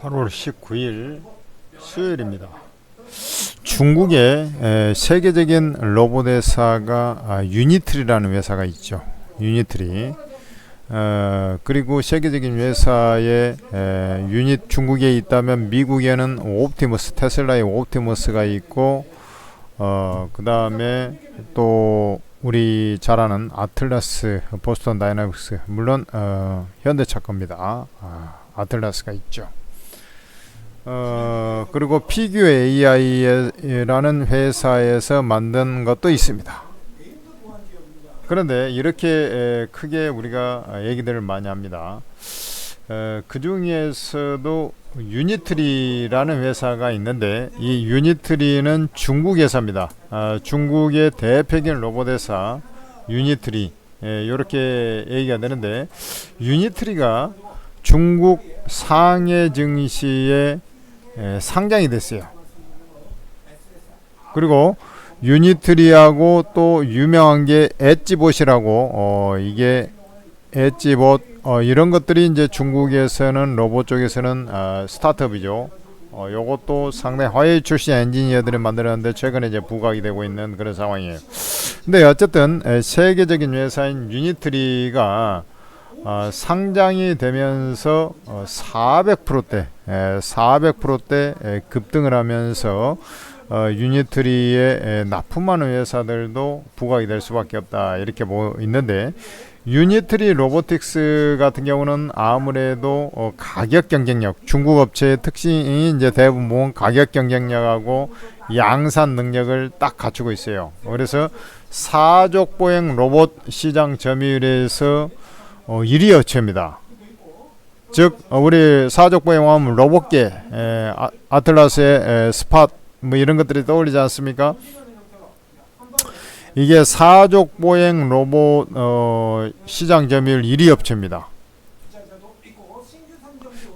8월 19일 수요일입니다. 중국의 세계적인 로봇 회사가 유니트리라는 회사가 있죠. 유니트리. 그리고 세계적인 회사의 유닛 중국에 있다면 미국에는 옵티머스, 테슬라의 옵티머스가 있고 그 다음에 또 우리 잘 아는 아틀라스, 보스턴 다이나믹스, 물론 현대차 겁니다. 아틀라스가 있죠. 그리고 피규어 AI라는 회사에서 만든 것도 있습니다. 그런데 이렇게 크게 우리가 얘기들을 많이 합니다. 그 중에서도 유니트리라는 회사가 있는데, 이 유니트리는 중국 회사입니다. 중국의 대표적인 로봇 회사 유니트리, 이렇게 얘기가 되는데, 유니트리가 중국 상해 증시에 상장이 됐어요. 그리고 유니트리하고 또 유명한 게 엣지봇이라고, 이게 엣지봇 이런 것들이 이제 중국에서는 로봇 쪽에서는 스타트업이죠. 요것도 상당히 화웨이 출신 엔지니어들이 만들었는데 최근에 이제 부각이 되고 있는 그런 상황이에요. 근데 어쨌든 세계적인 회사인 유니트리가 상장이 되면서 400%대 급등을 하면서 유니트리에 납품하는 회사들도 부각이 될 수밖에 없다, 이렇게 있는데, 유니트리 로보틱스 같은 경우는 아무래도 가격 경쟁력, 중국 업체의 특징이 이제 대부분 가격 경쟁력하고 양산 능력을 딱 갖추고 있어요. 그래서 사족보행 로봇 시장 점유율에서 1위 업체입니다. 즉 우리 사족보행 하면 로봇계, 아틀라스의 스팟 뭐 이런 것들이 떠올리지 않습니까? 이게 사족보행 로봇 시장 점유율 1위 업체입니다.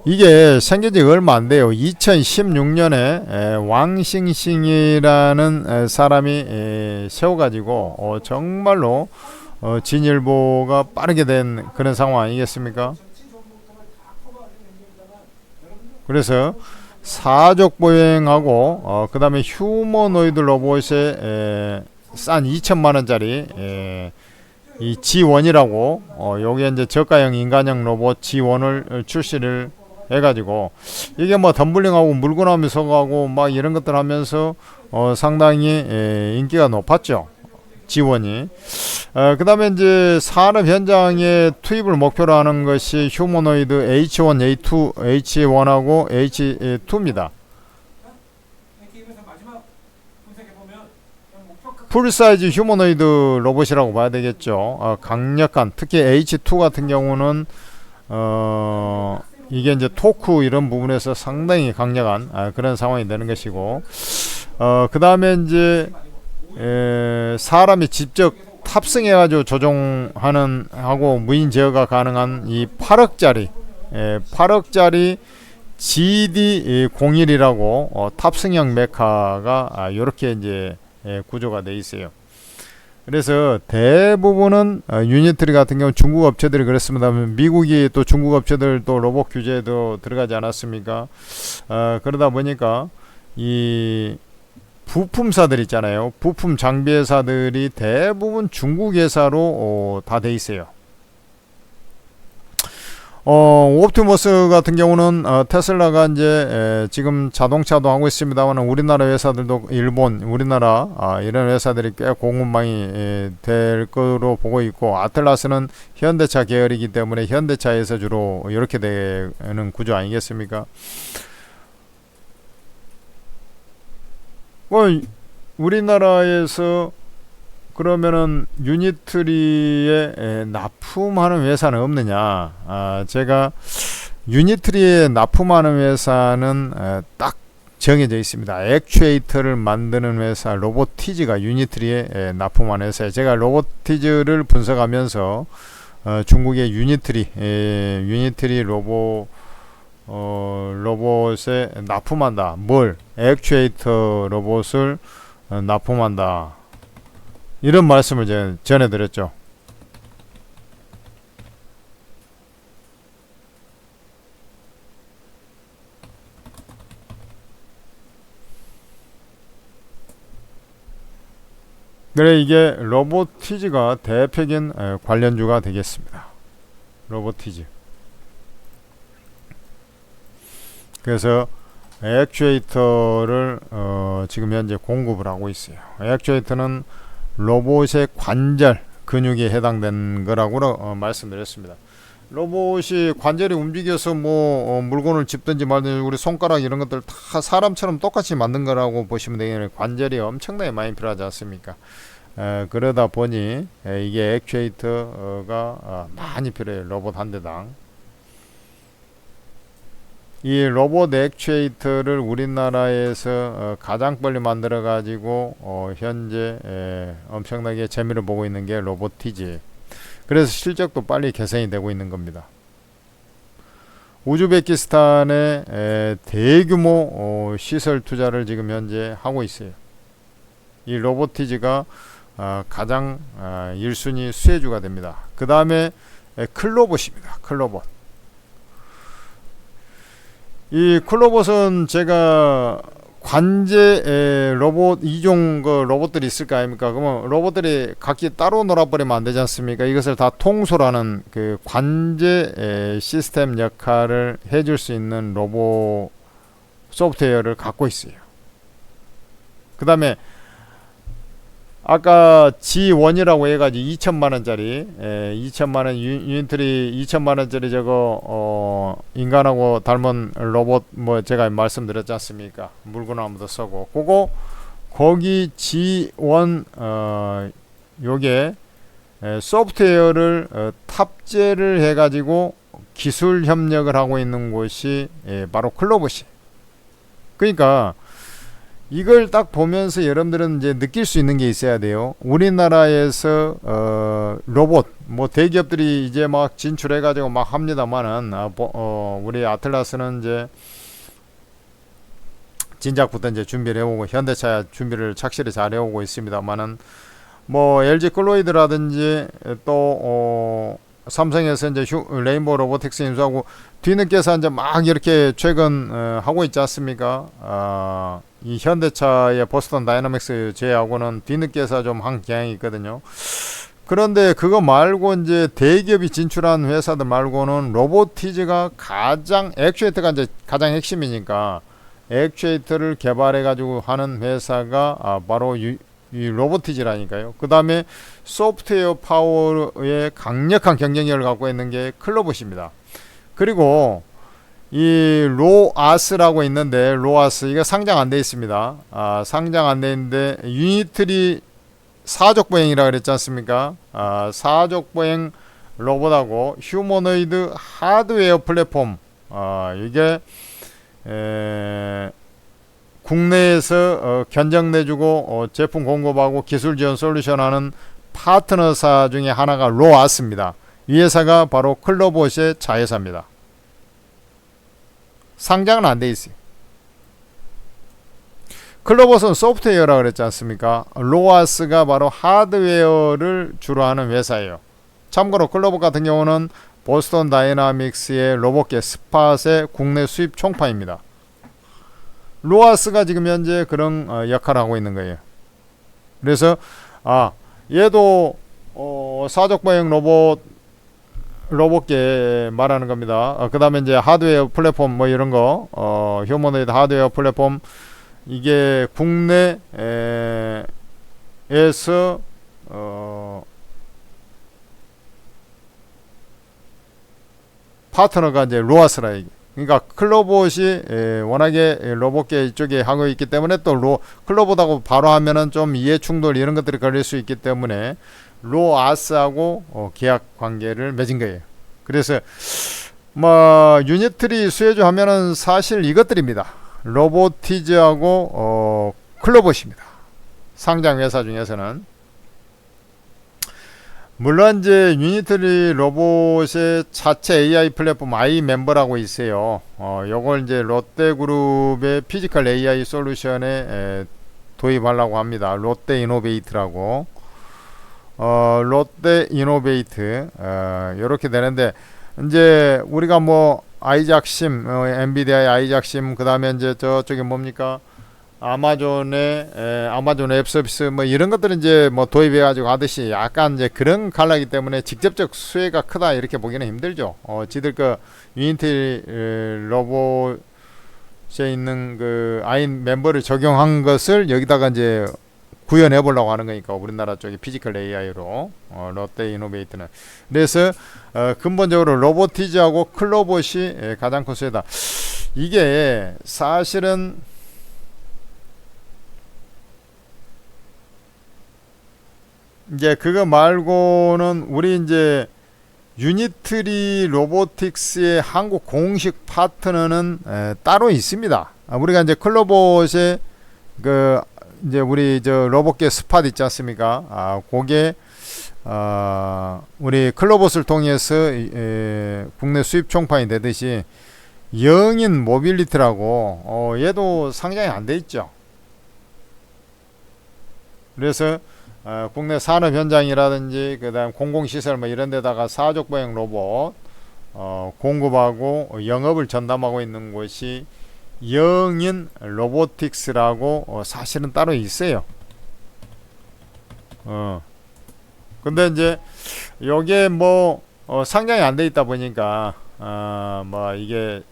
이게 생긴 지 얼마 안 돼요. 2016년에 왕싱싱이라는 사람이 세워가지고 정말로 진일보가 빠르게 된 그런 상황 아니겠습니까? 그래서 사족보행하고 그 다음에 휴머노이드 로봇에 싼 2천만원짜리 이 G1이라고, 요게 이제 저가형 인간형 로봇 G1을 출시를 해가지고, 이게 뭐 덤블링하고 물구나무 서가고 막 이런 것들 하면서 상당히 인기가 높았죠. G1이. 그 다음에 이제 산업 현장에 투입을 목표로 하는 것이 휴머노이드 H1, A2, H1하고 H2입니다. 풀사이즈 휴머노이드 로봇이라고 봐야 되겠죠. 강력한, 특히 H2 같은 경우는 이게 이제 토크 이런 부분에서 상당히 강력한 그런 상황이 되는 것이고, 그 다음에 이제 사람이 직접 탑승해가지고 조종하는 하고 무인 제어가 가능한 이 8억짜리 GD01이라고 탑승형 메카가 이렇게 이제 구조가 되어 있어요. 그래서 대부분은 유니트리 같은 경우 중국 업체들이 그렇습니다. 미국이 또 중국 업체들 또 로봇 규제도 들어가지 않았습니까? 그러다 보니까 이 부품사들 있잖아요. 부품 장비 회사들이 대부분 중국 회사로 다 돼 있어요. 옵티머스 같은 경우는 테슬라가 이제 지금 자동차도 하고 있습니다만, 우리나라 회사들도 일본, 우리나라 이런 회사들이 꽤 공급망이 될 거로 보고 있고, 아틀라스는 현대차 계열이기 때문에 현대차에서 주로 이렇게 되는 구조 아니겠습니까? 우리나라에서 그러면은 유니트리에 납품하는 회사는 없느냐? 제가 유니트리에 납품하는 회사는 딱 정해져 있습니다. 액추에이터를 만드는 회사 로보티즈가 유니트리에 납품하는 회사예요. 제가 로보티즈를 분석하면서 중국의 유니트리 로봇에 납품한다. 액추에이터 로봇을 납품한다. 이런 말씀을 전해드렸죠. 그래 이게 로보티즈가 대표적인 관련주가 되겠습니다. 로보티즈. 그래서 액추에이터를 지금 현재 공급을 하고 있어요. 액추에이터는 로봇의 관절 근육에 해당된 거라고 말씀드렸습니다. 로봇이 관절이 움직여서 물건을 짚든지 말든지 우리 손가락 이런 것들 다 사람처럼 똑같이 만든 거라고 보시면 되겠네요. 관절이 엄청나게 많이 필요하지 않습니까? 그러다 보니 이게 액추에이터가 많이 필요해요. 로봇 한 대당. 이 로봇 액추에이터를 우리나라에서 가장 빨리 만들어 가지고 현재 엄청나게 재미를 보고 있는 게 로보티지. 그래서 실적도 빨리 개선이 되고 있는 겁니다. 우즈베키스탄에 대규모 시설 투자를 지금 현재 하고 있어요. 이 로보티지가 가장 1순위 수혜주가 됩니다. 그 다음에 클로봇입니다. 클로봇. 이 클로봇은 제가 관제 로봇 이종 로봇들이 있을 거 아닙니까? 그러면 로봇들이 각기 따로 놀아버리면 안 되지 않습니까? 이것을 다 통솔하는 그 관제 시스템 역할을 해줄 수 있는 로봇 소프트웨어를 갖고 있어요. 그 다음에 아까 G1이라고 해가지고 2천만원짜리 2천만원 유니트리 2천만원짜리 저거 인간하고 닮은 로봇 제가 말씀드렸지 않습니까? 물건 아무도 쓰고 그거 거기 G1 요게 소프트웨어를 탑재를 해가지고 기술 협력을 하고 있는 곳이 바로 클로봇이. 그러니까 이걸 딱 보면서 여러분들은 이제 느낄 수 있는 게 있어야 돼요. 우리나라에서 로봇 대기업들이 이제 막 진출해 가지고 막 합니다만은 우리 아틀라스는 이제 진작부터 이제 준비를 해오고 현대차 준비를 착실히 잘 해오고 있습니다만은 LG 클로이드라든지 또 삼성에서 이제 레인보우 로보틱스 인수하고 뒤늦게서 이제 막 이렇게 최근 하고 있지 않습니까? 이 현대차의 보스턴 다이나믹스 제하고는 뒤늦게서 좀 한 경향이 있거든요. 그런데 그거 말고 이제 대기업이 진출한 회사들 말고는 로보티즈가 액추에이터가 이제 가장 핵심이니까 액추에이터를 개발해 가지고 하는 회사가 바로 이 로보티즈라니까요. 그 다음에 소프트웨어 파워의 강력한 경쟁력을 갖고 있는 게 클로봇입니다. 그리고 이 로아스라고 있는데 로아스 이거 상장 안 돼 있습니다. 상장 안 돼 있는데 유니트리 사족보행이라 그랬지 않습니까? 사족보행 로봇하고 휴머노이드 하드웨어 플랫폼 이게 국내에서 견적내주고 제품 공급하고 기술 지원 솔루션하는 파트너사 중에 하나가 로아스입니다. 이 회사가 바로 클로봇의 자회사입니다. 상장은 안 돼 있어요. 클로봇은 소프트웨어라 그랬지 않습니까? 로아스가 바로 하드웨어를 주로 하는 회사예요. 참고로 클로봇 같은 경우는 보스턴 다이나믹스의 로봇계 스팟의 국내 수입 총파입니다. 로아스가 지금 현재 그런 역할을 하고 있는 거예요. 그래서 얘도 사족보행 로봇계 말하는 겁니다. 그 다음에 이제 하드웨어 플랫폼 이런 거 휴머노이드 하드웨어 플랫폼 이게 국내에서 파트너가 이제 로아스라 얘기. 그러니까 클로봇이 워낙에 로봇계 이쪽에 하고 있기 때문에 또 클로봇하고 바로 하면은 좀 이해 충돌 이런 것들이 걸릴 수 있기 때문에 로아스하고 계약 관계를 맺은 거예요. 그래서 유니트리 수혜주 하면은 사실 이것들입니다. 로보티즈하고 클로봇입니다. 상장 회사 중에서는 물론 이제 유니트리 로봇의 자체 AI 플랫폼 i멤버라고 있어요. 요걸 이제 롯데그룹의 피지컬 AI 솔루션에 도입하려고 합니다. 롯데 이노베이트라고. 롯데 이노베이트 이렇게 되는데 이제 우리가 아이작심 엔비디아의 아이작심 그 다음에 이제 저쪽에 뭡니까 아마존 앱 서비스 뭐 이런 것들은 이제 뭐 도입해 가지고 하듯이 약간 이제 그런 갈라기 때문에 직접적 수혜가 크다 이렇게 보기는 힘들죠. 지들 그 유니티 로봇에 있는 그 아인 멤버를 적용한 것을 여기다가 이제 구현해 보려고 하는 거니까 우리나라 쪽에 피지컬 AI로 롯데 이노베이트는. 그래서 근본적으로 로보티즈하고 클로봇이 가장 큰 수혜다. 이게 사실은 이제 그거 말고는 우리 이제 유니트리 로보틱스의 한국 공식 파트너는 따로 있습니다. 우리가 이제 클로봇에 그 이제 우리 저 로봇계 스팟 있지 않습니까? 그게 우리 클로봇을 통해서 국내 수입 총판이 되듯이 영인 모빌리티라고 얘도 상장이 안 돼 있죠. 그래서 국내 산업 현장이라든지 그다음 공공시설 뭐 이런 데다가 사족보행 로봇 공급하고 영업을 전담하고 있는 곳이 영인 로보틱스라고 사실은 따로 있어요. 근데 이제 요게 뭐 상장이 안 돼 있다 보니까 뭐 이게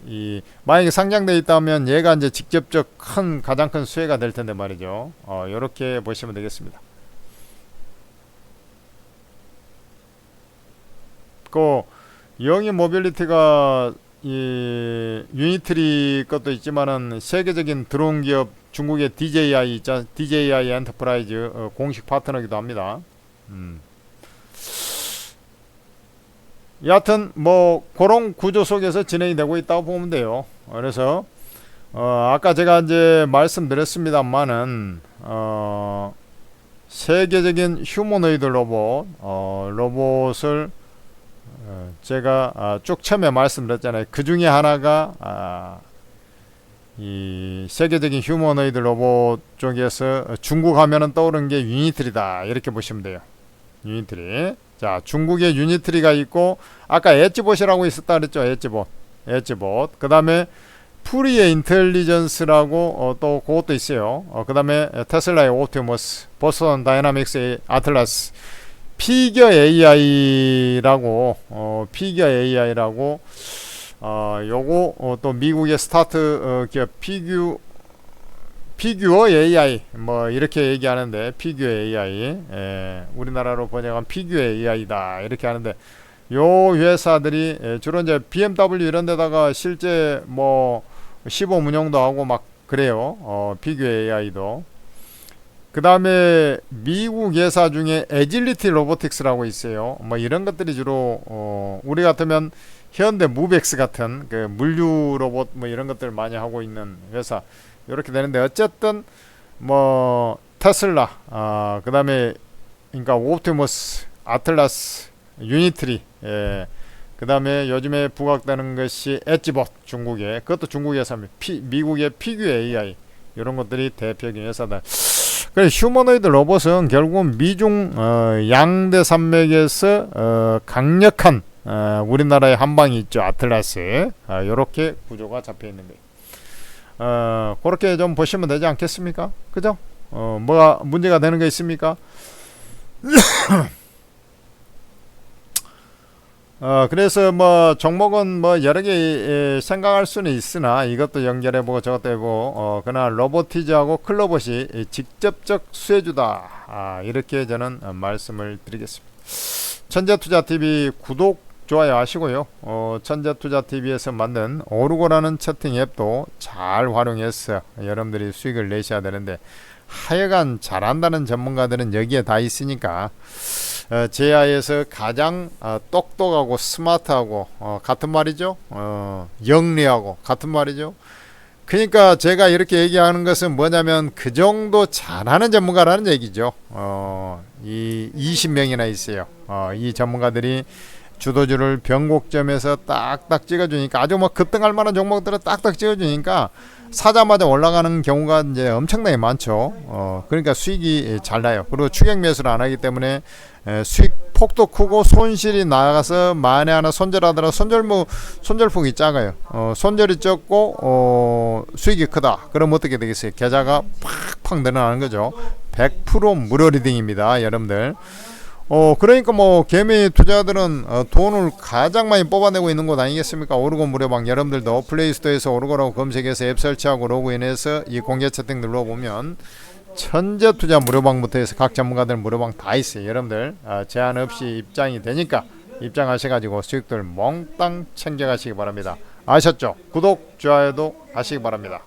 만약에 상장돼 있다면 얘가 이제 직접적 가장 큰 수혜가 될 텐데 말이죠. 요렇게 보시면 되겠습니다. 그 영인 모빌리티가 이 유니트리 것도 있지만은 세계적인 드론 기업 중국의 DJI 있자 DJI 엔터프라이즈 공식 파트너기도 합니다. 여하튼 뭐 그런 구조 속에서 진행이 되고 있다고 보면 돼요. 그래서 아까 제가 이제 말씀드렸습니다만은 세계적인 휴머노이드 로봇을 제가 쭉 처음에 말씀드렸잖아요. 그 중에 하나가 이 세계적인 휴머노이드 로봇 쪽에서 중국 하면은 떠오르는 게 유니트리다 이렇게 보시면 돼요. 유니트리. 자, 중국에 유니트리가 있고 아까 엣지봇이라고 있었다 그랬죠. 엣지봇. 그 다음에 프리의 인텔리전스라고 또 그것도 있어요. 그 다음에 테슬라의 옵티머스, 보스턴 다이나믹스의 아틀라스, 피겨 AI라고 요거 또 미국의 스타트 기업 피규어 AI 뭐 이렇게 얘기하는데 피규어 AI 우리나라로 번역한 피규어 AI다 이렇게 하는데 요 회사들이 주로 이제 BMW 이런 데다가 실제 뭐 시범 운영도 하고 막 그래요. 피규어 AI도. 그 다음에 미국 회사 중에 에질리티 로보틱스라고 있어요. 뭐 이런 것들이 주로 우리 같으면 현대 무벡스 같은 그 물류 로봇 뭐 이런 것들 많이 하고 있는 회사 이렇게 되는데 어쨌든 뭐 테슬라 그 다음에 그러니까 옵티머스, 아틀라스, 유니트리 그 다음에 요즘에 부각되는 것이 엣지봇 중국의 그것도 중국 회사입니다. 미국의 피규어 AI 이런 것들이 대표적인 회사다. 그래 휴머노이드 로봇은 결국은 미중 양대 산맥에서 강력한 우리나라의 한방이 있죠. 아틀라스 요렇게 구조가 잡혀 있는 거예요. 그렇게 좀 보시면 되지 않겠습니까? 그죠? 뭐가 문제가 되는 게 있습니까? 그래서 뭐 종목은 뭐 여러 개 생각할 수는 있으나 이것도 연결해보고 저것도 해보고 그러나 로보티즈하고 클로봇이 직접적 수혜주다 이렇게 저는 말씀을 드리겠습니다. 천재투자TV 구독 좋아요 하시고요. 천재투자TV에서 만든 오르고라는 채팅 앱도 잘 활용해서 여러분들이 수익을 내셔야 되는데 하여간 잘한다는 전문가들은 여기에 다 있으니까 제야에서 가장 똑똑하고 스마트하고 같은 말이죠. 영리하고 같은 말이죠. 그러니까 제가 이렇게 얘기하는 것은 뭐냐면 그 정도 잘하는 전문가라는 얘기죠. 이 20명이나 있어요. 이 전문가들이 주도주를 변곡점에서 딱딱 찍어주니까 아주 뭐 급등할 만한 종목들을 딱딱 찍어주니까 사자마자 올라가는 경우가 이제 엄청나게 많죠. 그러니까 수익이 잘 나요. 그리고 추격 매수를 안 하기 때문에 수익 폭도 크고 손실이 나가서 만에 하나 손절하더라도 손절폭이 작아요. 손절이 적고 수익이 크다. 그럼 어떻게 되겠어요? 계좌가 팍팍 늘어나는 거죠. 100% 무료 리딩입니다, 여러분들. 그러니까 뭐 개미 투자들은 돈을 가장 많이 뽑아내고 있는 곳 아니겠습니까? 오르고 무료방. 여러분들도 플레이스토어에서 오르고라고 검색해서 앱 설치하고 로그인해서 이 공개 채팅 눌러보면 천재 투자 무료방부터 해서 각 전문가들 무료방 다 있어요. 여러분들 제한 없이 입장이 되니까 입장하셔가지고 수익들 몽땅 챙겨가시기 바랍니다. 아셨죠? 구독, 좋아요도 하시기 바랍니다.